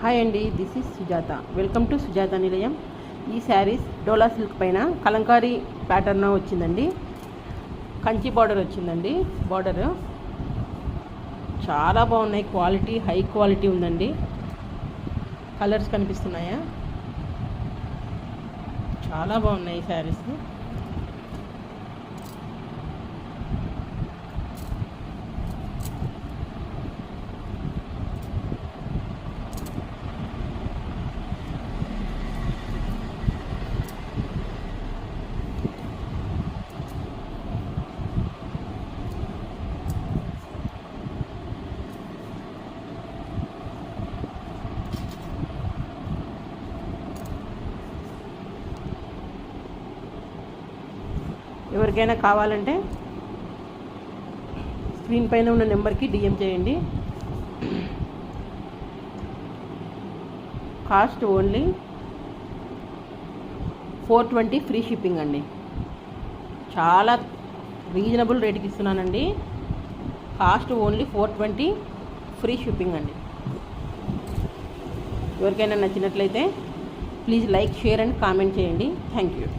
Hi అండి, this is Sujatha. Welcome to Sujatha నిలయం. ఈ శారీస్ డోలా సిల్క్ పైన కలంకారీ ప్యాటర్న్ వచ్చిందండి. కంచి బార్డర్ వచ్చిందండి. బార్డర్ చాలా బాగున్నాయి. క్వాలిటీ హై క్వాలిటీ ఉందండి. కలర్స్ కనిపిస్తున్నాయా? చాలా బాగున్నాయి ఈ శారీస్. ఎవరికైనా కావాలంటే స్క్రీన్ పైన ఉన్న నెంబర్కి డిఎం చేయండి. కాస్ట్ ఓన్లీ 420 ఫ్రీ షిప్పింగ్ అండి. చాలా రీజనబుల్ రేట్కి ఇస్తున్నానండి. కాస్ట్ ఓన్లీ 420 ఫ్రీ షిప్పింగ్ అండి. ఎవరికైనా నచ్చినట్లయితే please like, share and comment చేయండి. Thank you.